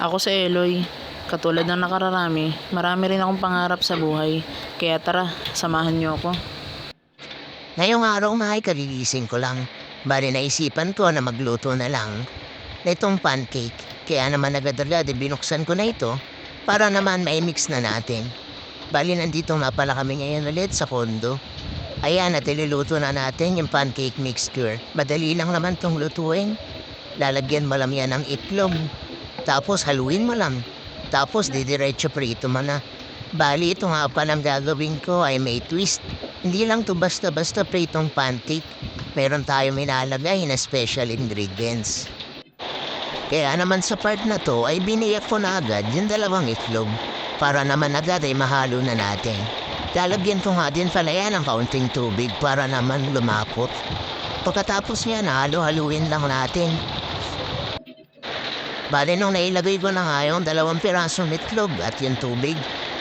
Ako si Eloy. Katulad ng nakararami, marami rin akong pangarap sa buhay. Kaya tara, samahan niyo ako. Ngayong araw nga ay kalilising ko lang. Bali naisipan ko na magluto na lang nitong pancake. Kaya naman agad-agad binuksan ko na ito para naman mai-mix na natin. Bali nandito nga pala kami ngayon ulit sa kondo. Ayan at iluluto na natin yung pancake mixture. Madali lang naman tong lutuin. Lalagyan mo lang yan ng itlog. Tapos haluin mo lang. Tapos didiretso prito mo na. Bali ito nga pa ang gagawin ko ay may twist. Hindi lang to basta-basta pritong pancake. Meron tayong inalagay na special ingredients. Kaya naman sa part na to ay biniyak ko na agad yung dalawang itlog. Para naman agad ay mahalo na natin. Lalagyan ko nga din pala yan ng kaunting tubig para naman lumapot. Pagkatapos niya halo-haluin lang natin. Bale nung nailagay ko na nga yung 2 pirasong itlog at yung tubig,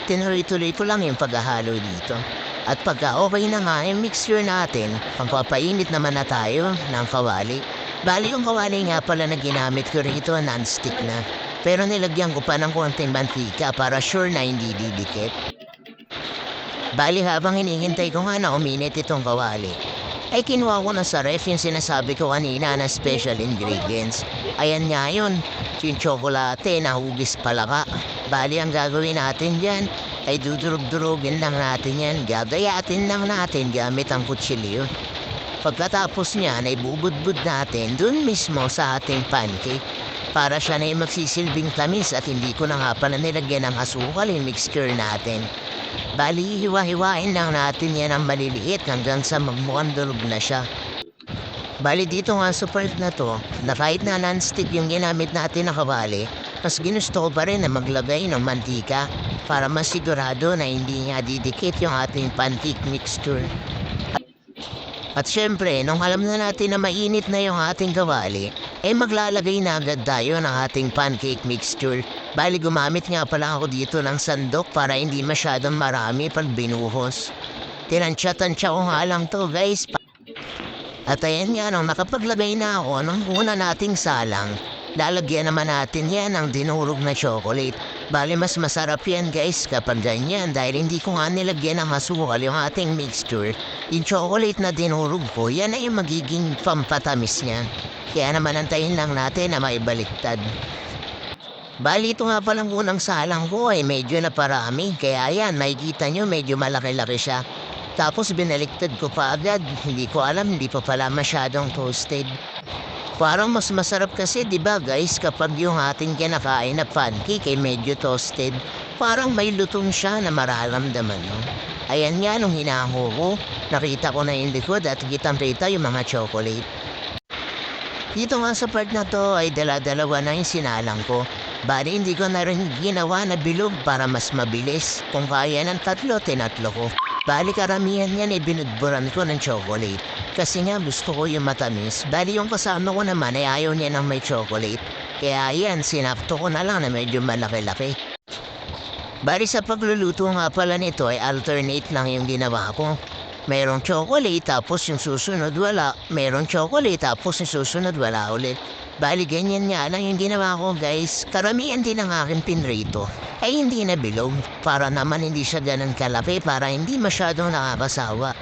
tinuloy-tuloy ko lang yung paghahalo dito. At pagka okay na nga yung mixture natin, pagpapainit naman na tayo ng kawali. Bali yung kawali nga pala na ginamit ko rito non-stick na. Pero nilagyan ko pa ng konting mantika para sure na hindi didikit. Bali habang hinihintay ko nga na uminit itong kawali, ay kinuha ko na sa ref yung sinasabi ko kanina na special ingredients. Ayan nga yun, yung tsokolate na hugis palaka. Bali ang gagawin natin dyan ay dudurog-durugin lang natin yan. Gagayatin lang natin gamit ang kutsilyo. Pagkatapos niyan ay bubudbud natin dun mismo sa ating pancake. Para siya na yung magsisilbing tamis at hindi ko na nga pala nilagyan ng asukal yung mixture natin. Bali, hiwa-hiwain lang natin yan ang maliliit hanggang sa magmukhang durog na siya. Bali dito nga sa part na to, na kahit na non-stick yung ginamit natin na kawali, mas ginusto ko pa rin na maglagay ng mantika para masigurado na hindi nga didikit yung ating pancake mixture. At syempre, nung alam na natin na mainit na yung ating kawali, maglalagay na agad tayo ng ating pancake mixture. Bali gumamit nga pala ako dito ng sandok para hindi masyadong marami pag binuhos. Tinansya-tansya ko nga lang to guys. At ayan nga nung nakapaglagay na ako ng una nating salang, lalagyan naman natin yan ng dinurog na chocolate. Bali mas masarap yan guys kapag ganyan dahil hindi ko nga nilagyan ng asukal yung ating mixture. Yung chocolate na dinurog ko, yan ay yung magiging pampatamis niya. Kaya naman antayin lang natin na maibaliktad. Bali ito nga palang unang salang ko ay medyo naparami. Kaya yan, makikita nyo medyo malaki-laki siya. Tapos binaliktad ko pa agad. Hindi ko alam, hindi pa pala masyadong toasted. Parang mas masarap kasi, di ba guys, kapag yung ating kinakain na pancake ay medyo toasted. Parang may lutong siya na mararamdaman, no? Ayan nga, nung hinahango ko, nakita ko na yung likod at kitang-kita yung mga chocolate. Dito nga sa part na to ay dala-dalawa na yung sinalang ko. Bali hindi ko na rin ginawa na bilog para mas mabilis. Kung kaya ng 3, tinatlo ko. Bali karamihan yan binudburan ko ng chocolate. Kasi nga gusto ko yung matamis. Bali yung kasama ko naman ay ayaw niya ng may chocolate. Kaya yan, sinapto ko na lang na medyo malaki-laki. Bali sa pagluluto nga pala nito ay alternate lang yung ginawa ko. Mayroong chocolate tapos yung susunod wala. Mayroong chocolate tapos yung susunod wala ulit. Bali ganyan nga lang yung ginawa ko guys. Karamihan din ang aking pinrito ay hindi na bilog. Para naman hindi siya ganun kalaki para hindi masyadong nakakasawa.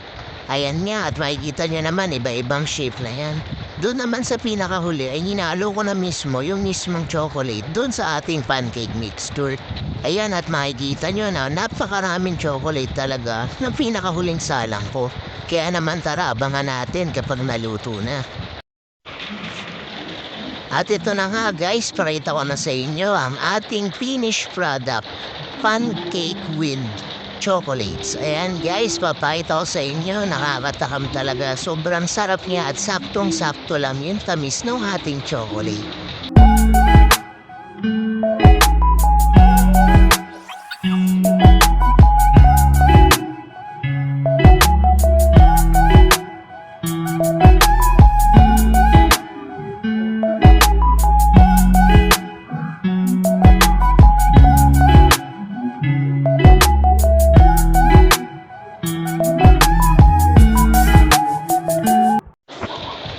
Ayan nga at makikita niyo naman iba-ibang shape na yan. Doon naman sa pinakahuli ay hinalo ko na mismo yung mismong chocolate doon sa ating pancake mixture. Ayan at makikita nyo na napakaraming chocolate talaga ng pinakahuling salang ko. Kaya naman tara abangan natin kapag naluto na. At ito na nga guys, pakita ko na sa inyo ang ating finished product, pancake with chocolates. Ayan guys, papakita ko sa inyo, nakakatakam talaga. Sobrang sarap niya at saktong-sakto lang yung tamis ng ating chocolate.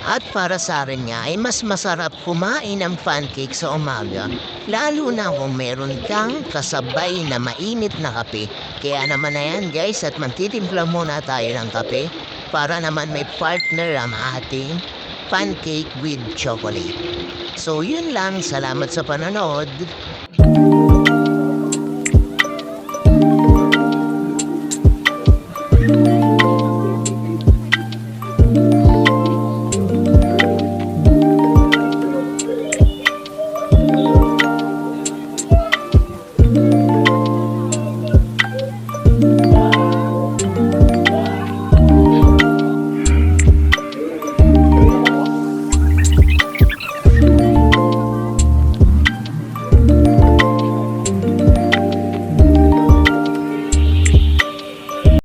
At para sa akin nga ay mas masarap kumain ng pancake sa umaga. Lalo na kung meron kang kasabay na mainit na kape. Kaya naman na yan guys at magtitimpla muna tayo ng kape para naman may partner ang ating pancake with chocolate. So yun lang, salamat sa panonood.